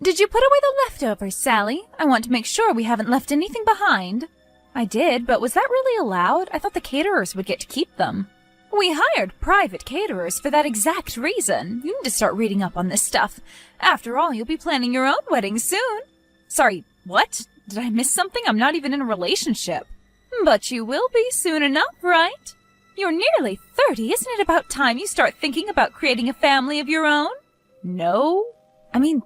Did you put away the leftovers, Sally? I want to make sure we haven't left anything behind. I did, but was that really allowed? I thought the caterers would get to keep them. We hired private caterers for that exact reason. You need to start reading up on this stuff. After all, you'll be planning your own wedding soon. Sorry, what? Did I miss something? I'm not even in a relationship. But you will be soon enough, right? You're nearly 30. Isn't it about time you start thinking about creating a family of your own? No.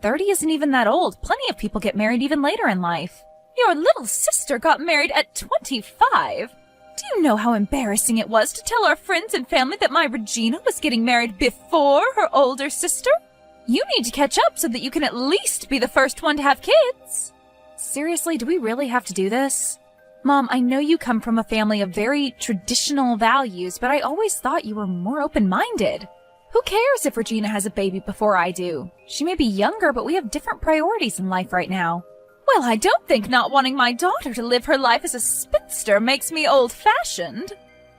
30 isn't even that old. Plenty of people get married even later in life. Your little sister got married at 25. Do you know how embarrassing it was to tell our friends and family that my Regina was getting married before her older sister? You need to catch up so that you can at least be the first one to have kids. Seriously, do we really have to do this? Mom, I know you come from a family of very traditional values, but I always thought you were more open-minded. Who cares if Regina has a baby before I do? She may be younger, but we have different priorities in life right now. Well, I don't think not wanting my daughter to live her life as a spinster makes me old-fashioned.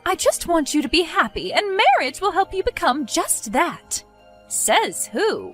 I just want you to be happy, and marriage will help you become just that. Says who?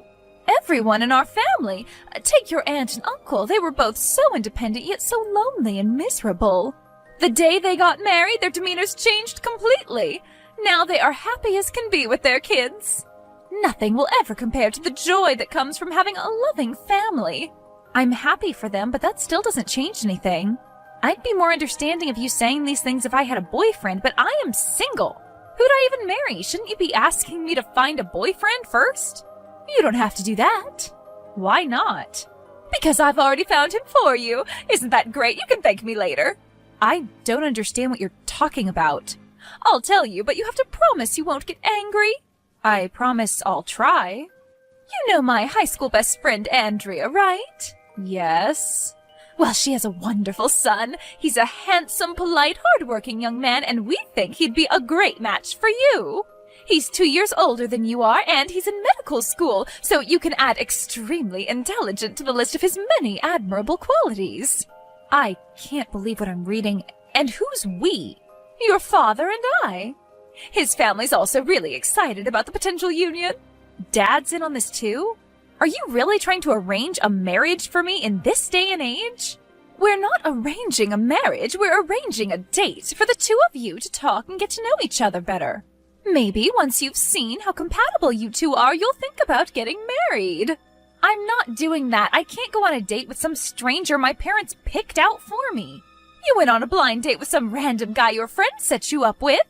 Everyone in our family. Take your aunt and uncle. They were both so independent, yet so lonely and miserable. The day they got married, their demeanors changed completely. Now they are happy as can be with their kids. Nothing will ever compare to the joy that comes from having a loving family. I'm happy for them, but that still doesn't change anything. I'd be more understanding of you saying these things if I had a boyfriend, but I am single. Who'd I even marry? Shouldn't you be asking me to find a boyfriend first? You don't have to do that. Why not? Because I've already found him for you. Isn't that great? You can thank me later. I don't understand what you're talking about. I'll tell you, but you have to promise you won't get angry. I promise I'll try. You know my high school best friend Andrea, right? Yes. Well, she has a wonderful son. He's a handsome, polite, hard-working young man, and we think he'd be a great match for you. He's 2 years older than you are, and he's in medical school, so you can add extremely intelligent to the list of his many admirable qualities. I can't believe what I'm reading. And who's we? Your father and I. His family's also really excited about the potential union. Dad's in on this too? Are you really trying to arrange a marriage for me in this day and age? We're not arranging a marriage, we're arranging a date for the two of you to talk and get to know each other better. Maybe once you've seen how compatible you two are, you'll think about getting married. I'm not doing that. I can't go on a date with some stranger my parents picked out for me. You went on a blind date with some random guy your friend set you up with.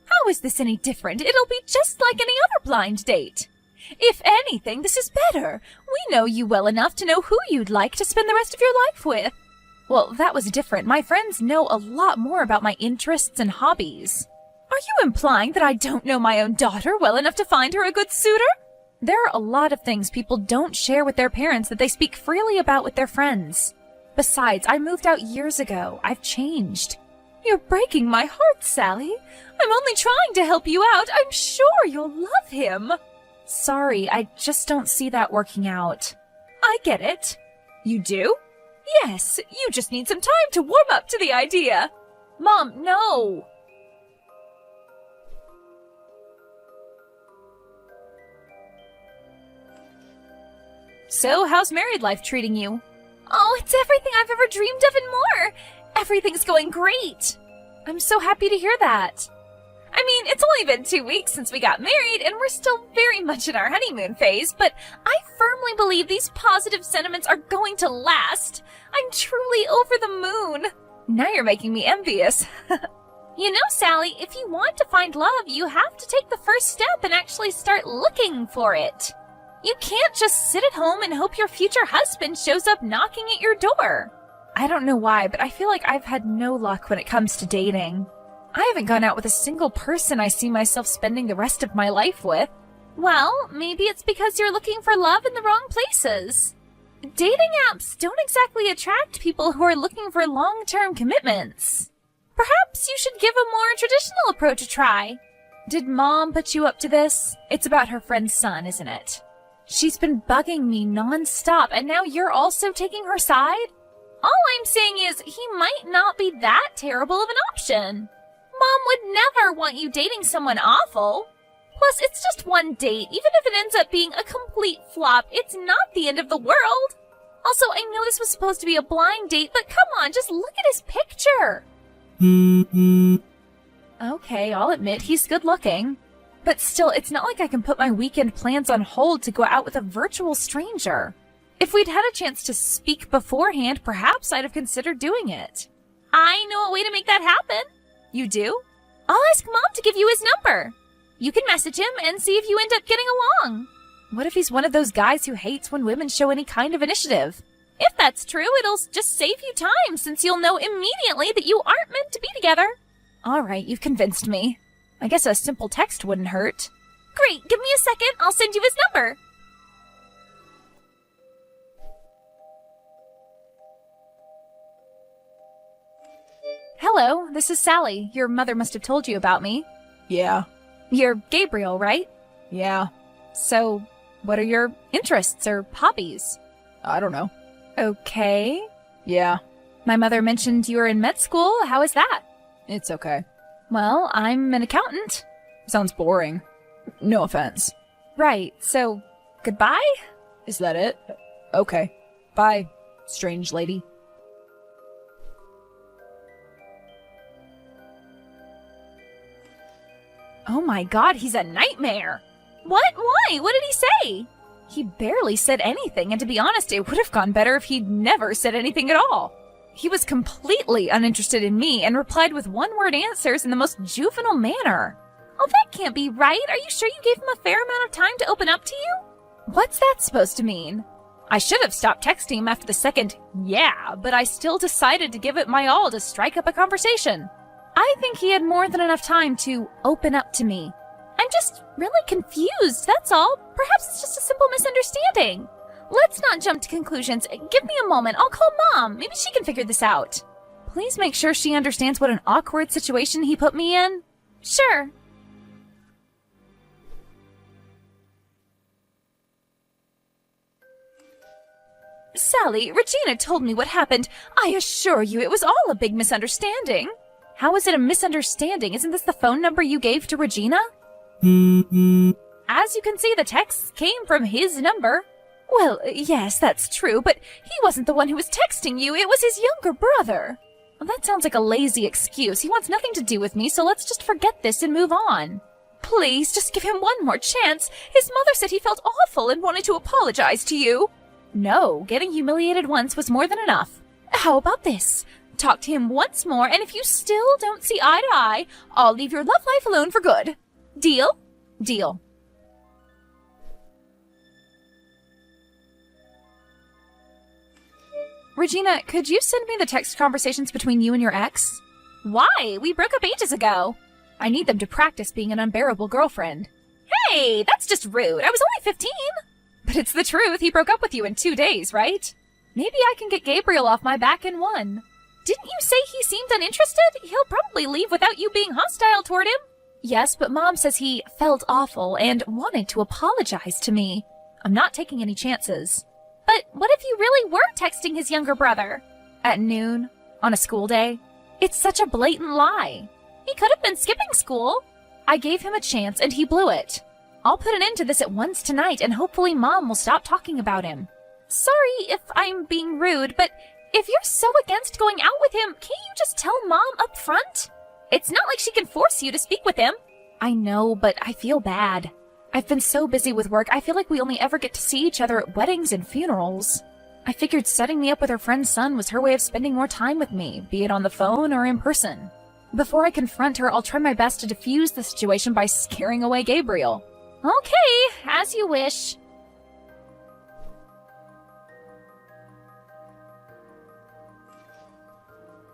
How is this any different? It'll be just like any other blind date. If anything, this is better. We know you well enough to know who you'd like to spend the rest of your life with. Well, that was different. My friends know a lot more about my interests and hobbies. Are you implying that I don't know my own daughter well enough to find her a good suitor? There are a lot of things people don't share with their parents that they speak freely about with their friends. Besides, I moved out years ago. I've changed. You're breaking my heart, Sally. I'm only trying to help you out. I'm sure you'll love him. Sorry, I just don't see that working out. I get it. You do? Yes, you just need some time to warm up to the idea. Mom, no. So, how's married life treating you? Oh, it's everything I've ever dreamed of and more. Everything's going great. I'm so happy to hear that. I mean, it's only been 2 weeks since we got married, and we're still very much in our honeymoon phase, but I firmly believe these positive sentiments are going to last. I'm truly over the moon. Now you're making me envious. You know, Sally, if you want to find love, you have to take the first step and actually start looking for it. You can't just sit at home and hope your future husband shows up knocking at your door. I don't know why, but I feel like I've had no luck when it comes to dating. I haven't gone out with a single person I see myself spending the rest of my life with. Well, maybe it's because you're looking for love in the wrong places. Dating apps don't exactly attract people who are looking for long-term commitments. Perhaps you should give a more traditional approach a try. Did Mom put you up to this? It's about her friend's son, isn't it? She's been bugging me non-stop, and now you're also taking her side? All I'm saying is he might not be that terrible of an option. Mom would never want you dating someone awful. Plus, it's just one date. Even if it ends up being a complete flop, it's not the end of the world. Also, I know this was supposed to be a blind date, but come on, just look at his picture. Okay, I'll admit he's good looking. But still, it's not like I can put my weekend plans on hold to go out with a virtual stranger. If we'd had a chance to speak beforehand, perhaps I'd have considered doing it. I know a way to make that happen. You do? I'll ask Mom to give you his number. You can message him and see if you end up getting along. What if he's one of those guys who hates when women show any kind of initiative? If that's true, it'll just save you time since you'll know immediately that you aren't meant to be together. All right, you've convinced me. I guess a simple text wouldn't hurt. Great, give me a second. I'll send you his number. Hello, this is Sally. Your mother must have told you about me. Yeah. You're Gabriel, right? Yeah. So, what are your interests or hobbies? I don't know. Okay. Yeah. My mother mentioned you were in med school. How is that? It's okay. Well, I'm an accountant. Sounds boring. No offense. Right, so, goodbye? Is that it? Okay. Bye, strange lady. Oh my god, he's a nightmare! What? Why? What did he say? He barely said anything, and to be honest, it would have gone better if he'd never said anything at all. He was completely uninterested in me and replied with one-word answers in the most juvenile manner. Oh, that can't be right. Are you sure you gave him a fair amount of time to open up to you? What's that supposed to mean? I should have stopped texting him after the second yeah, but I still decided to give it my all to strike up a conversation. I think he had more than enough time to open up to me. I'm just really confused, that's all. Perhaps it's just a simple misunderstanding. Let's not jump to conclusions. Give me a moment. I'll call Mom. Maybe she can figure this out. Please make sure she understands what an awkward situation he put me in. Sure. Sally, Regina told me what happened. I assure you it was all a big misunderstanding. How is it a misunderstanding? Isn't this the phone number you gave to Regina? As you can see, the texts came from his number. Well, yes, that's true, but he wasn't the one who was texting you. It was his younger brother. Well, that sounds like a lazy excuse. He wants nothing to do with me, so let's just forget this and move on. Please, just give him one more chance. His mother said he felt awful and wanted to apologize to you. No, getting humiliated once was more than enough. How about this? Talk to him once more, and if you still don't see eye to eye, I'll leave your love life alone for good. Deal? Deal. Regina, could you send me the text conversations between you and your ex? Why? We broke up ages ago. I need them to practice being an unbearable girlfriend. Hey, that's just rude. I was only 15. But it's the truth. He broke up with you in 2 days, right? Maybe I can get Gabriel off my back in one. Didn't you say he seemed uninterested? He'll probably leave without you being hostile toward him. Yes, but Mom says he felt awful and wanted to apologize to me. I'm not taking any chances. But what if you really were texting his younger brother? At noon? On a school day? It's such a blatant lie. He could have been skipping school. I gave him a chance and he blew it. I'll put an end to this at once tonight and hopefully Mom will stop talking about him. Sorry if I'm being rude, but if you're so against going out with him, can't you just tell Mom up front? It's not like she can force you to speak with him. I know, but I feel bad. I've been so busy with work, I feel like we only ever get to see each other at weddings and funerals. I figured setting me up with her friend's son was her way of spending more time with me, be it on the phone or in person. Before I confront her, I'll try my best to defuse the situation by scaring away Gabriel. Okay, as you wish.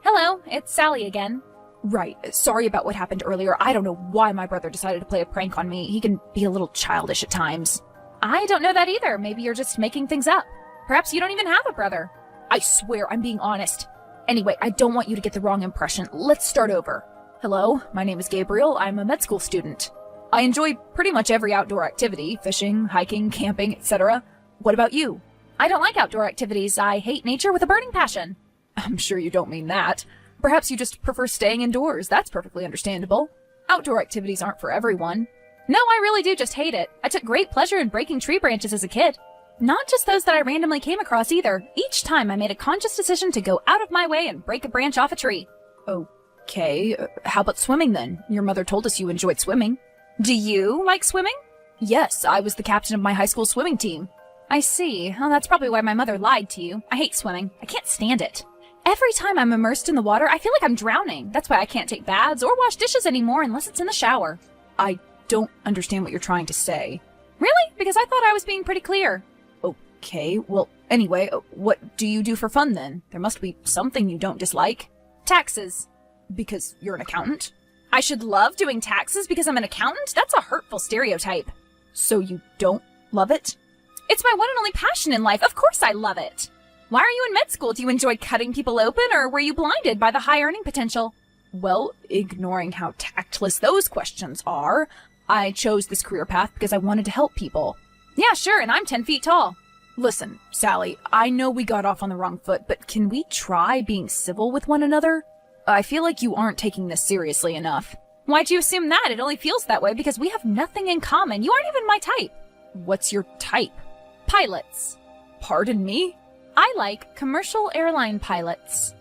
Hello, it's Sally again. Right, sorry about what happened earlier. I don't know why my brother decided to play a prank on me. He can be a little childish at times. I don't know that either. Maybe you're just making things up. Perhaps you don't even have a brother. I swear I'm being honest. Anyway, I don't want you to get the wrong impression. Let's start over. Hello, my name is Gabriel. I'm a med school student. I enjoy pretty much every outdoor activity, fishing, hiking, camping, etc. What about you? I don't like outdoor activities. I hate nature with a burning passion. I'm sure you don't mean that. Perhaps you just prefer staying indoors. That's perfectly understandable. Outdoor activities aren't for everyone. No, I really do just hate it. I took great pleasure in breaking tree branches as a kid. Not just those that I randomly came across either. Each time I made a conscious decision to go out of my way and break a branch off a tree. Okay, how about swimming then? Your mother told us you enjoyed swimming. Do you like swimming? Yes, I was the captain of my high school swimming team. I see. Well, that's probably why my mother lied to you. I hate swimming. I can't stand it. Every time I'm immersed in the water, I feel like I'm drowning. That's why I can't take baths or wash dishes anymore unless it's in the shower. I don't understand what you're trying to say. Really? Because I thought I was being pretty clear. Okay, well, anyway, what do you do for fun then? There must be something you don't dislike. Taxes. Because you're an accountant? I should love doing taxes because I'm an accountant? That's a hurtful stereotype. So you don't love it? It's my one and only passion in life. Of course I love it. Why are you in med school? Do you enjoy cutting people open, or were you blinded by the high earning potential? Well, ignoring how tactless those questions are, I chose this career path because I wanted to help people. Yeah, sure, and I'm 10 feet tall. Listen, Sally, I know we got off on the wrong foot, but can we try being civil with one another? I feel like you aren't taking this seriously enough. Why'd you assume that? It only feels that way because we have nothing in common. You aren't even my type. What's your type? Pilots. Pardon me? I like commercial airline pilots.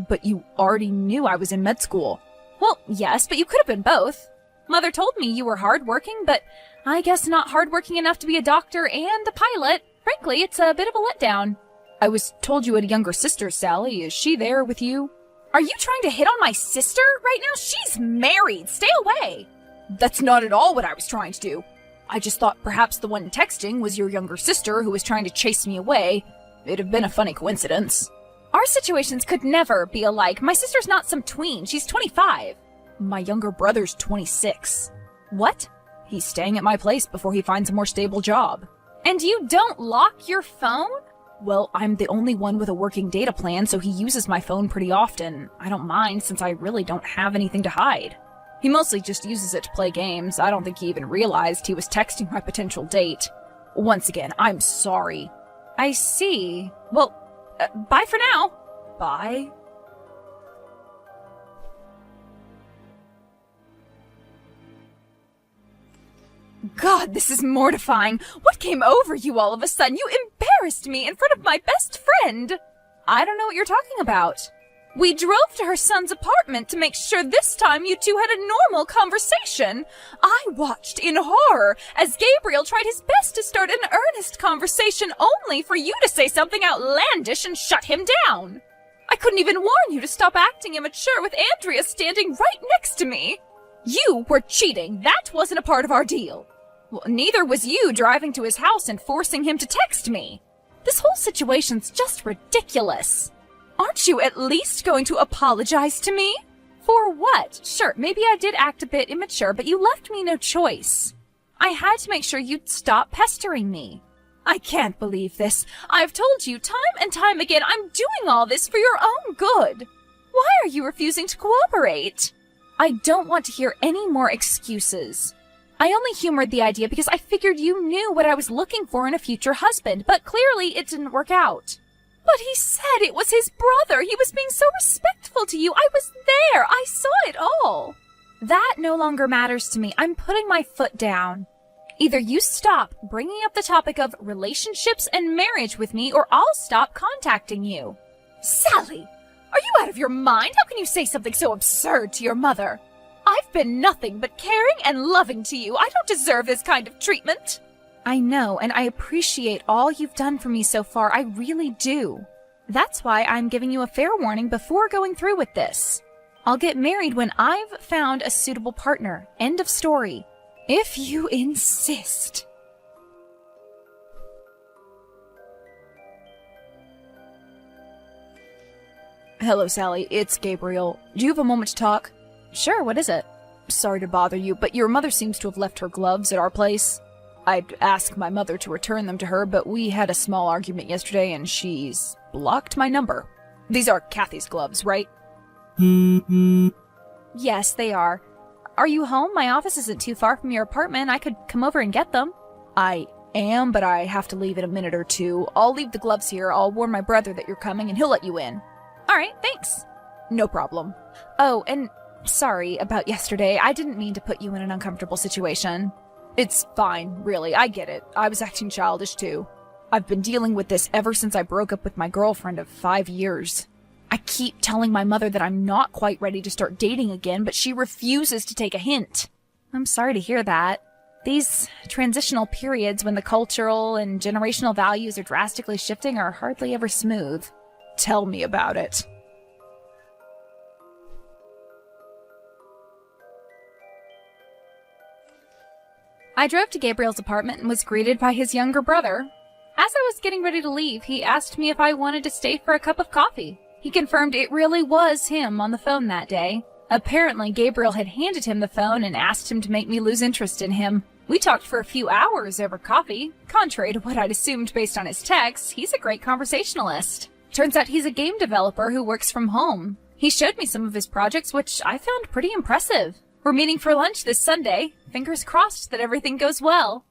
But you already knew I was in med school. Well, yes, but you could have been both. Mother told me you were hardworking, but I guess not hardworking enough to be a doctor and a pilot. Frankly, it's a bit of a letdown. I was told you had a younger sister, Sally. Is she there with you? Are you trying to hit on my sister right now? She's married. Stay away. That's not at all what I was trying to do. I just thought perhaps the one texting was your younger sister who was trying to chase me away. It'd have been a funny coincidence. Our situations could never be alike. My sister's not some tween. She's 25. My younger brother's 26. What? He's staying at my place before he finds a more stable job. And you don't lock your phone? Well, I'm the only one with a working data plan, so he uses my phone pretty often. I don't mind, since I really don't have anything to hide. He mostly just uses it to play games. I don't think he even realized he was texting my potential date. Once again, I'm sorry. I see. Well, bye for now. Bye? God, this is mortifying. What came over you all of a sudden? You embarrassed me in front of my best friend. I don't know what you're talking about. We drove to her son's apartment to make sure this time you two had a normal conversation. I watched in horror as Gabriel tried his best to start an earnest conversation only for you to say something outlandish and shut him down. I couldn't even warn you to stop acting immature with Andrea standing right next to me. You were cheating. That wasn't a part of our deal. Well, neither was you driving to his house and forcing him to text me. This whole situation's just ridiculous. Aren't you at least going to apologize to me? For what? Sure, maybe I did act a bit immature, but you left me no choice. I had to make sure you'd stop pestering me. I can't believe this. I've told you time and time again I'm doing all this for your own good. Why are you refusing to cooperate? I don't want to hear any more excuses. I only humored the idea because I figured you knew what I was looking for in a future husband, but clearly it didn't work out. But he said it was his brother. He was being so respectful to you. I was there. I saw it all. That no longer matters to me. I'm putting my foot down. Either you stop bringing up the topic of relationships and marriage with me, or I'll stop contacting you. Sally, are you out of your mind? How can you say something so absurd to your mother? I've been nothing but caring and loving to you. I don't deserve this kind of treatment. I know, and I appreciate all you've done for me so far. I really do. That's why I'm giving you a fair warning before going through with this. I'll get married when I've found a suitable partner. End of story. If you insist. Hello, Sally. It's Gabriel. Do you have a moment to talk? Sure, what is it? Sorry to bother you, but your mother seems to have left her gloves at our place. I'd ask my mother to return them to her, but we had a small argument yesterday and she's blocked my number. These are Kathy's gloves, right? Yes, they are. Are you home? My office isn't too far from your apartment. I could come over and get them. I am, but I have to leave in a minute or two. I'll leave the gloves here. I'll warn my brother that you're coming and he'll let you in. All right, thanks. No problem. Oh, and sorry about yesterday. I didn't mean to put you in an uncomfortable situation. It's fine, really. I get it. I was acting childish, too. I've been dealing with this ever since I broke up with my girlfriend of 5 years. I keep telling my mother that I'm not quite ready to start dating again, but she refuses to take a hint. I'm sorry to hear that. These transitional periods when the cultural and generational values are drastically shifting are hardly ever smooth. Tell me about it. I drove to Gabriel's apartment and was greeted by his younger brother. As I was getting ready to leave, he asked me if I wanted to stay for a cup of coffee. He confirmed it really was him on the phone that day. Apparently, Gabriel had handed him the phone and asked him to make me lose interest in him. We talked for a few hours over coffee. Contrary to what I'd assumed based on his texts, he's a great conversationalist. Turns out he's a game developer who works from home. He showed me some of his projects, which I found pretty impressive. We're meeting for lunch this Sunday. Fingers crossed that everything goes well.